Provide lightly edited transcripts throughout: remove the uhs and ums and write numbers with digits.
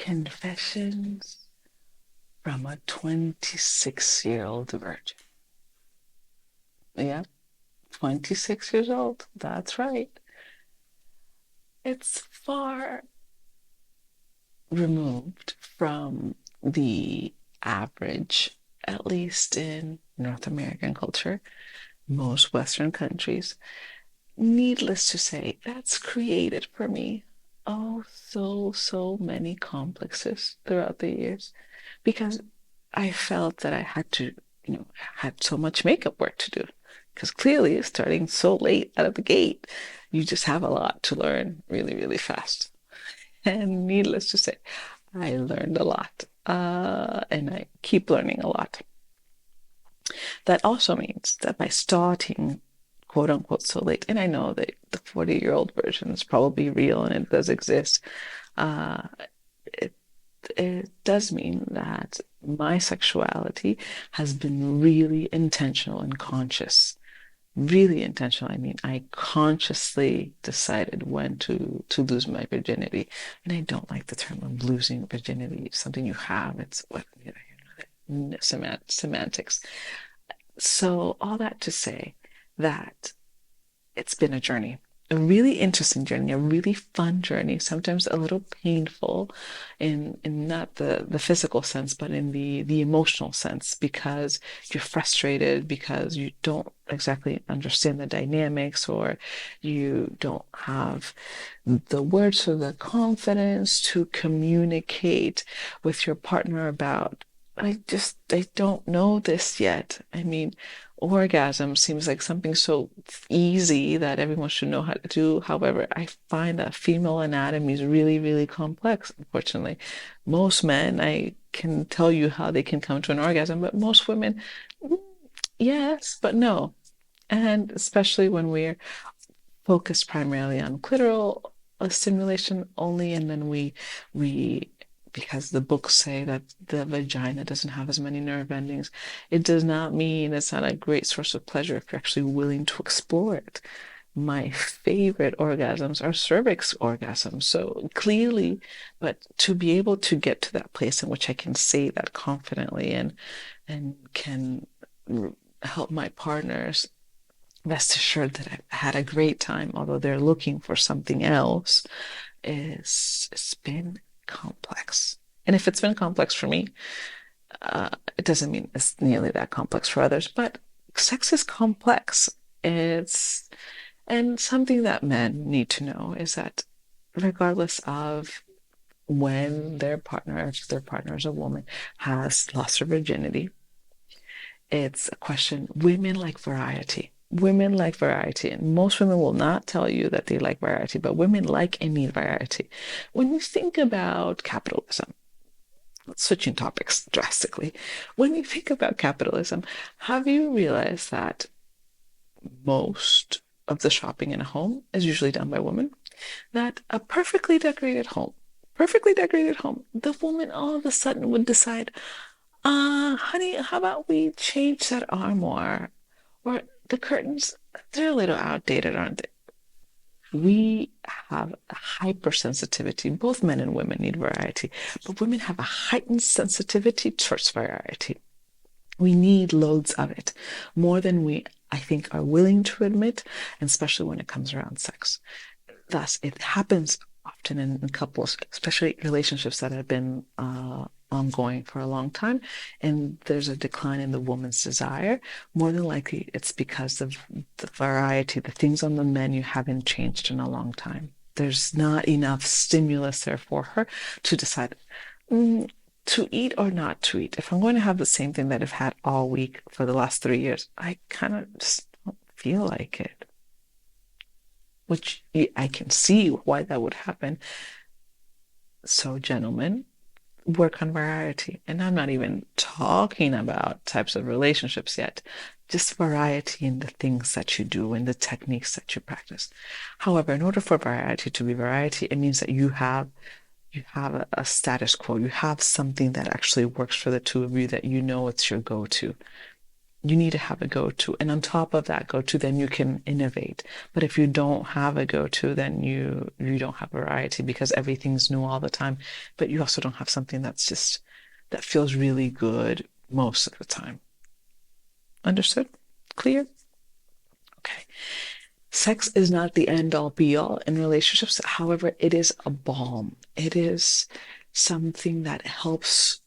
Confessions from a 26-year-old virgin. Yeah, 26 years old. That's right. It's far removed from the average, at least in North American culture, most Western countries. Needless to say, that's created for me so many complexes throughout the years because I felt that I had to, had so much makeup work to do. Because clearly, starting so late out of the gate, you just have a lot to learn really, really fast. And needless to say, I learned a lot, and I keep learning a lot. That also means that by starting, quote unquote, so late, and I know that the 40-year-old version is probably real and it does exist, uh, it, it does mean that my sexuality has been really intentional and conscious. Really intentional. I mean, I consciously decided when to lose my virginity. And I don't like the term of losing virginity. It's something you have. It's what semantics. So all that to say that it's been a journey, a really interesting journey, a really fun journey, sometimes a little painful in not the physical sense, but in the emotional sense, because you're frustrated, because you don't exactly understand the dynamics, or you don't have the words or the confidence to communicate with your partner about, I don't know this yet. I mean, orgasm seems like something so easy that everyone should know how to do. However, I find that female anatomy is really, really complex, unfortunately. Most men, I can tell you how they can come to an orgasm, but most women, mm, yes, but no. And especially when we're focused primarily on clitoral stimulation only, and then we because the books say that the vagina doesn't have as many nerve endings, it does not mean it's not a great source of pleasure if you're actually willing to explore it. My favorite orgasms are cervix orgasms. So clearly, but to be able to get to that place in which I can say that confidently and can help my partners rest assured that I've had a great time, although they're looking for something else, is it's been complex. And if it's been complex for me, it doesn't mean it's nearly that complex for others, but sex is complex. It's and something that men need to know is that regardless of when their partner, if their partner is a woman, has lost her virginity, it's a question. Women like variety. Women like variety, and most women will not tell you that they like variety, but women like and need variety. When you think about capitalism, switching topics drastically, when you think about capitalism, have you realized that most of the shopping in a home is usually done by women? That a perfectly decorated home, the woman all of a sudden would decide, honey, how about we change that armoire? Or the curtains, they're a little outdated, aren't they? We have a hypersensitivity. Both men and women need variety, but women have a heightened sensitivity towards variety. We need loads of it, more than we, I think, are willing to admit, and especially when it comes around sex. Thus, it happens often in couples, especially relationships that have been ongoing for a long time, and there's a decline in the woman's desire. More than likely, it's because of the variety, the things on the menu haven't changed in a long time. There's not enough stimulus there for her to decide mm, to eat or not to eat. If I'm going to have the same thing that I've had all week for the last 3 years, I kind of just don't feel like it, which I can see why that would happen. So, gentlemen, work on variety. And I'm not even talking about types of relationships yet, just variety in the things that you do and the techniques that you practice. However, in order for variety to be variety, it means that you have a status quo. You have something that actually works for the two of you that you know it's your go-to. You need to have a go-to. And on top of that go-to, then you can innovate. But if you don't have a go-to, then you don't have variety because everything's new all the time. But you also don't have something that feels really good most of the time. Understood? Clear? Okay. Sex is not the end all be all in relationships. However, it is a balm. It is something that helps.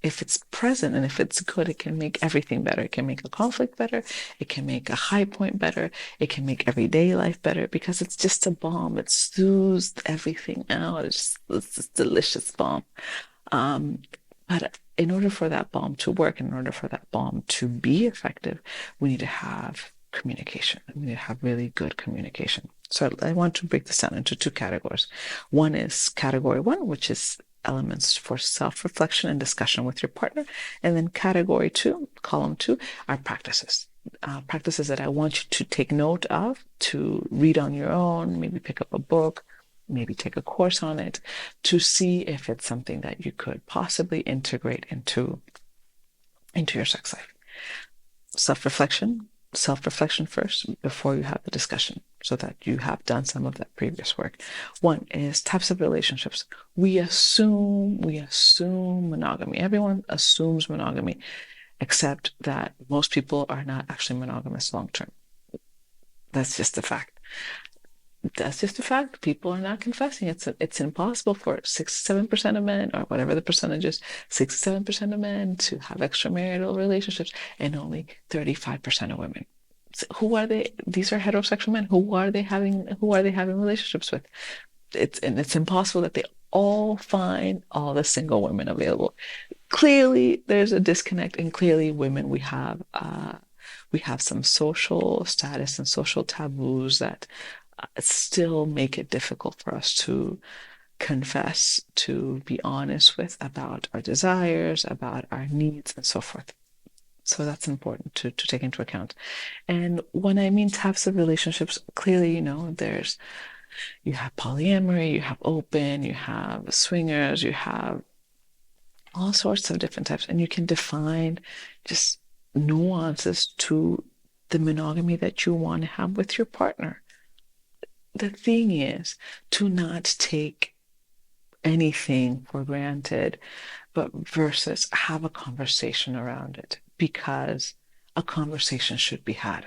If it's present and if it's good, it can make everything better. It can make a conflict better. It can make a high point better. It can make everyday life better because it's just a balm. It soothes everything out. It's this delicious balm. Um, but in order for that balm to work, in order for that balm to be effective, we need to have communication. We need to have really good communication. So I want to break this down into two categories. One is category one, which is elements for self-reflection and discussion with your partner. And then category two, column two, are practices. Practices that I want you to take note of, to read on your own, maybe pick up a book, maybe take a course on it to see if it's something that you could possibly integrate into your sex life. Self-reflection first before you have the discussion so that you have done some of that previous work. One is types of relationships. We assume monogamy. Everyone assumes monogamy, except that most people are not actually monogamous long term. That's just a fact. That's just a fact. People are not confessing. It's impossible for 6 to 7% of men, or whatever the percentage is, 6 to 7% of men to have extramarital relationships, and only 35% of women. So who are they? These are heterosexual men. Who are they having? Who are they having relationships with? It's impossible that they all find all the single women available. Clearly, there's a disconnect, and clearly, women we have some social status and social taboos that still make it difficult for us to confess, to be honest with about our desires, about our needs, and so forth. So that's important to take into account. And when I mean types of relationships, clearly, you have polyamory, you have open, you have swingers, you have all sorts of different types, and you can define just nuances to the monogamy that you want to have with your partner. The thing is to not take anything for granted, but versus have a conversation around it because a conversation should be had.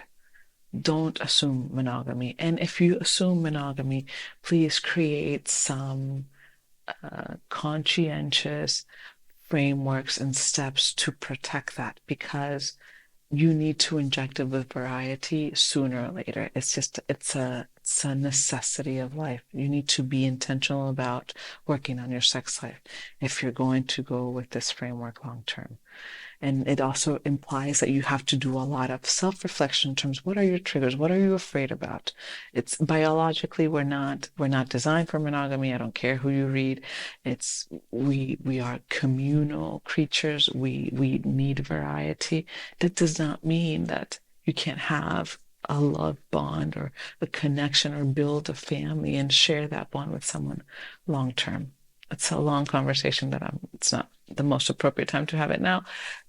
Don't assume monogamy. And if you assume monogamy, please create some conscientious frameworks and steps to protect that because you need to inject it with variety sooner or later. It's a necessity of life. You need to be intentional about working on your sex life if you're going to go with this framework long term. And it also implies that you have to do a lot of self-reflection in terms of what are your triggers? What are you afraid about? It's biologically we're not designed for monogamy. I don't care who you read. We are communal creatures. We need variety. That does not mean that you can't have a love bond or a connection or build a family and share that bond with someone long term. It's a long conversation it's not the most appropriate time to have it now,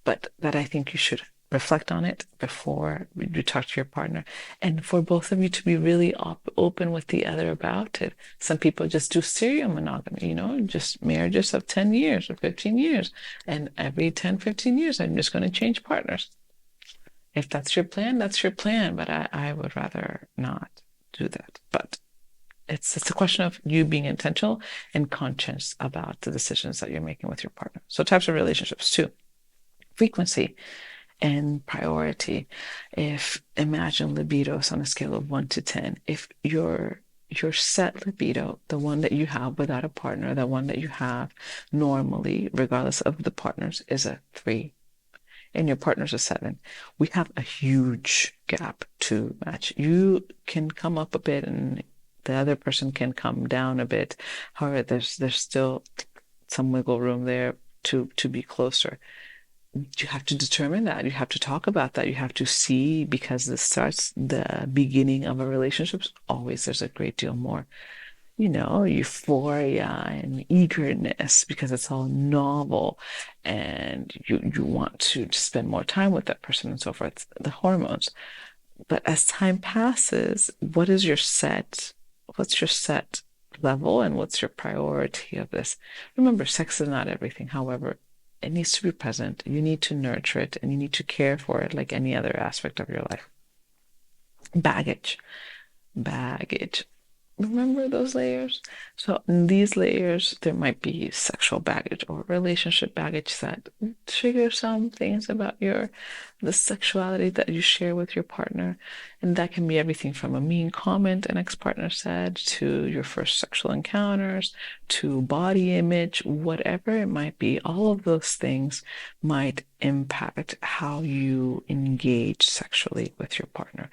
but that I think you should reflect on it before you talk to your partner and for both of you to be really open with the other about it. Some people just do serial monogamy, just marriages of 10 years or 15 years. And every 10, 15 years, I'm just going to change partners. If that's your plan, that's your plan, but I would rather not do that. But it's a question of you being intentional and conscious about the decisions that you're making with your partner. So types of relationships too. Frequency and priority. If imagine libidos on a scale of 1 to 10, if your set libido, the one that you have without a partner, the one that you have normally, regardless of the partners, is a 3 and your partner's a 7, we have a huge gap to match. You can come up a bit and the other person can come down a bit. However, there's still some wiggle room there to be closer. You have to determine that. You have to talk about that. You have to see, because this starts the beginning of a relationship. Always there's a great deal more. euphoria and eagerness because it's all novel and you want to spend more time with that person and so forth, the hormones. But as time passes, what's your set level and what's your priority of this? Remember, sex is not everything. However, it needs to be present. You need to nurture it and you need to care for it like any other aspect of your life. Baggage, baggage. Remember those layers? So in these layers, there might be sexual baggage or relationship baggage that trigger some things about the sexuality that you share with your partner. And that can be everything from a mean comment an ex-partner said to your first sexual encounters to body image, whatever it might be. All of those things might impact how you engage sexually with your partner.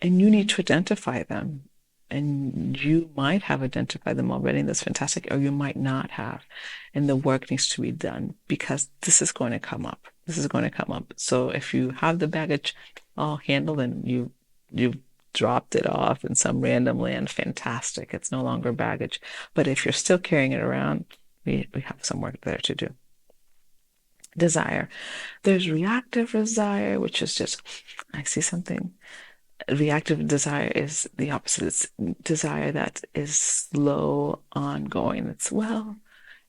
And you need to identify them, and you might have identified them already, and that's fantastic, or you might not have. And the work needs to be done because this is going to come up. This is going to come up. So if you have the baggage all handled and you've dropped it off in some random land, fantastic. It's no longer baggage. But if you're still carrying it around, we have some work there to do. Desire. There's reactive desire, which is just, I see something. Reactive desire is the opposite. It's desire that is slow, ongoing. It's, well,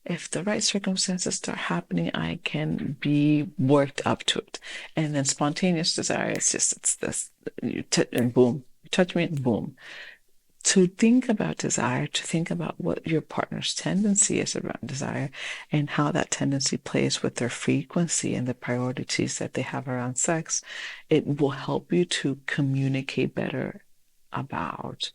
if the right circumstances start happening, I can be worked up to it. And then spontaneous desire, it's this, and boom, you touch me and boom. To think about desire, to think about what your partner's tendency is around desire and how that tendency plays with their frequency and the priorities that they have around sex, it will help you to communicate better about,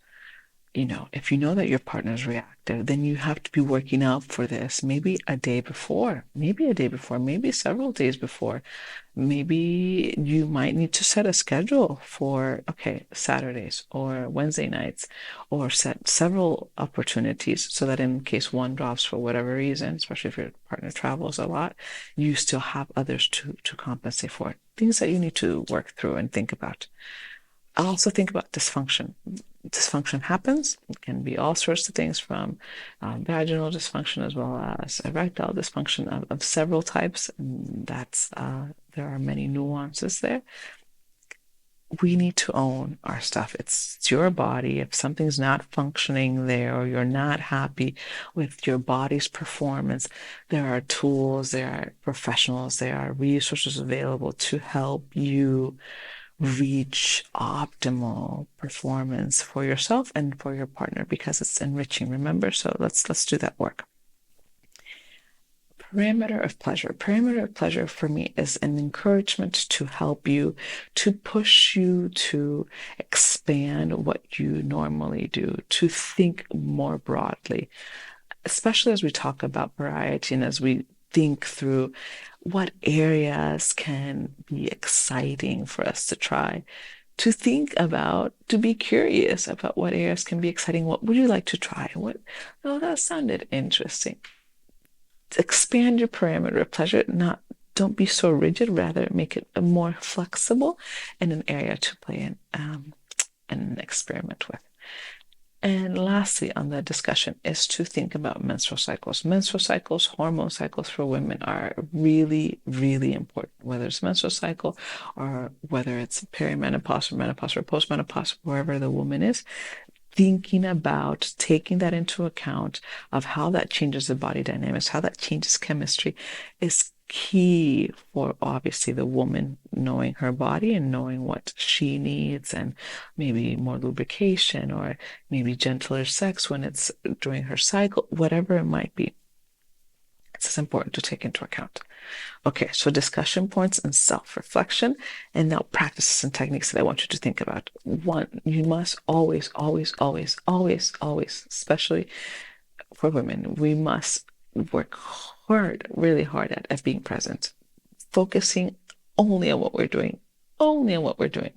if you know that your partner is reactive, then you have to be working out for this maybe a day before, maybe several days before. Maybe you might need to set a schedule for, okay, Saturdays or Wednesday nights, or set several opportunities so that in case one drops for whatever reason, especially if your partner travels a lot, you still have others to compensate for it. Things that you need to work through and think about. I also think about dysfunction. Dysfunction happens. It can be all sorts of things from vaginal dysfunction as well as erectile dysfunction of several types. And there are many nuances there. We need to own our stuff. It's your body. If something's not functioning there or you're not happy with your body's performance, there are tools, there are professionals, there are resources available to help you reach optimal performance for yourself and for your partner because it's enriching. Remember, so let's do that work. Perimeter of pleasure. Perimeter of pleasure for me is an encouragement to help you, to push you to expand what you normally do, to think more broadly, especially as we talk about variety and as we think through what areas can be exciting for us to try, to think about, to be curious about what areas can be exciting. What would you like to try? Oh, that sounded interesting. Expand your parameter of pleasure, don't be so rigid, rather make it a more flexible and an area to play in and experiment with. And lastly, on the discussion is to think about menstrual cycles. Menstrual cycles, hormone cycles for women are really, really important, whether it's menstrual cycle or whether it's perimenopause or menopause or postmenopause, wherever the woman is. Thinking about taking that into account of how that changes the body dynamics, how that changes chemistry is key for obviously the woman knowing her body and knowing what she needs, and maybe more lubrication or maybe gentler sex when it's during her cycle, whatever it might be. It's important to take into account. Okay, so discussion points and self-reflection, and now practices and techniques that I want you to think about. One, you must always, always, always, always, always, especially for women, we must work hard, really hard at being present, focusing only on what we're doing, only on what we're doing.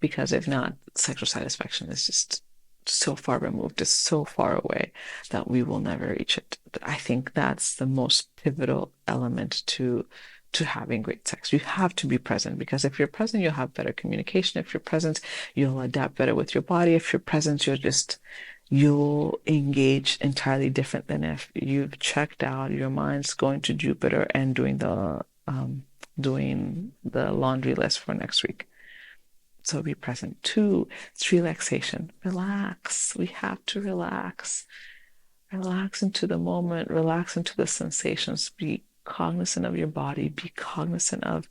Because if not, sexual satisfaction is just so far removed, it's so far away that we will never reach it. I think that's the most pivotal element to having great sex. You have to be present, because if you're present, you'll have better communication. If you're present, you'll adapt better with your body. If you're present, you'll engage entirely different than if you've checked out, your mind's going to Jupiter and doing the laundry list for next week. So be present. Two, it's relaxation. Relax. We have to relax. Relax into the moment, relax into the sensations. Be cognizant of your body, be cognizant of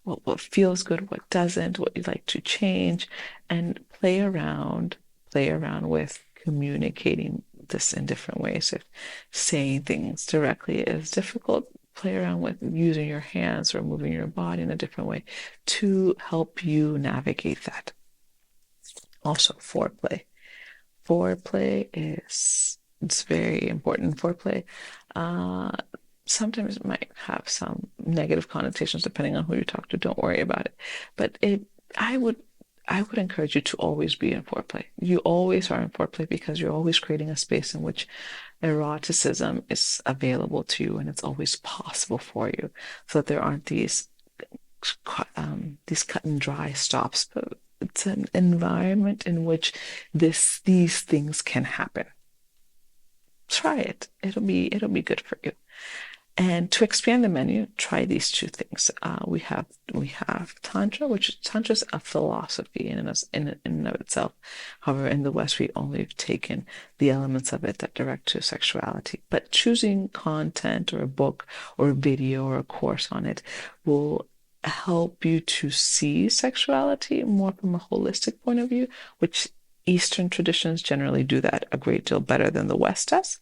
what feels good, what doesn't, what you'd like to change, and play around with communicating this in different ways. If saying things directly is difficult, play around with using your hands or moving your body in a different way to help you navigate that. Also, foreplay. Foreplay is it's very important. Foreplay uh, sometimes it might have some negative connotations depending on who you talk to. Don't worry about it. But I would, I would encourage you to always be in foreplay. You always are in foreplay because you're always creating a space in which eroticism is available to you and it's always possible for you, so that there aren't these cut and dry stops. But it's an environment in which these things can happen. Try it. It'll be good for you. And to expand the menu, try these two things. We have Tantra, which Tantra is a philosophy in and of itself. However, in the West, we only have taken the elements of it that direct to sexuality. But choosing content or a book or a video or a course on it will help you to see sexuality more from a holistic point of view, which Eastern traditions generally do that a great deal better than the West does.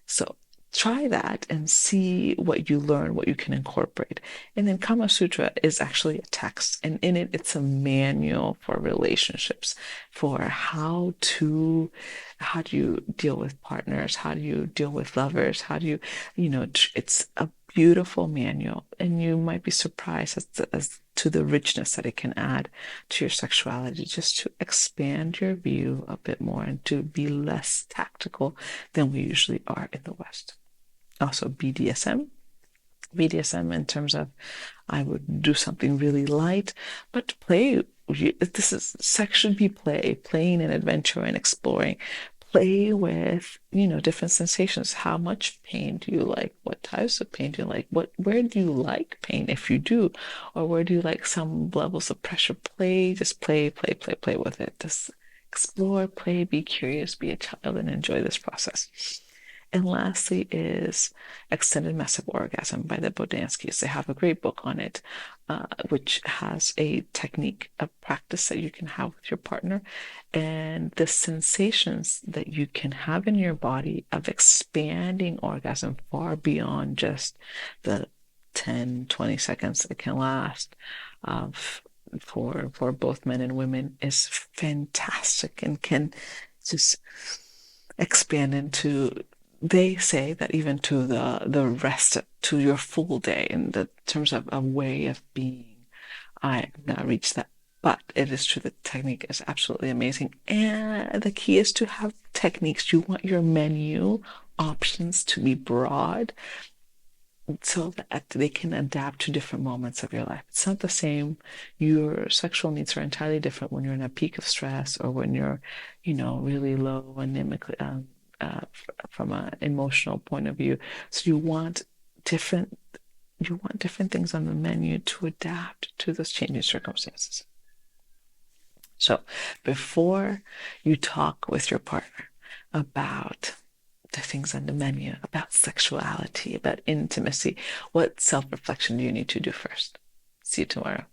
So try that and see what you learn, what you can incorporate. And then Kama Sutra is actually a text, and in it, it's a manual for relationships, for how do you deal with partners? How do you deal with lovers? How do it's a beautiful manual, and you might be surprised as to the richness that it can add to your sexuality, just to expand your view a bit more and to be less tactical than we usually are in the West. Also, BDSM in terms of I would do something really light, but play. This is sex should be playing and adventure and exploring. Play with, different sensations. How much pain do you like? What types of pain do you like? Where do you like pain if you do? Or where do you like some levels of pressure? Just play with it. Just explore, play, be curious, be a child, and enjoy this process. And lastly is Extended Massive Orgasm by the Bodanskis. They have a great book on it, which has a technique, a practice that you can have with your partner, and the sensations that you can have in your body of expanding orgasm far beyond just the 10, 20 seconds it can last. For both men and women is fantastic and can just expand into, they say that even to the rest, to your full day in the terms of a way of being. I have not reached that, but it is true that technique is absolutely amazing. And the key is to have techniques. You want your menu options to be broad so that they can adapt to different moments of your life. It's not the same. Your sexual needs are entirely different when you're in a peak of stress or when you're, really low anemically, from an emotional point of view. So different, you want different things on the menu to adapt to those changing circumstances. So before you talk with your partner about the things on the menu, about sexuality, about intimacy, what self-reflection do you need to do first? See you tomorrow.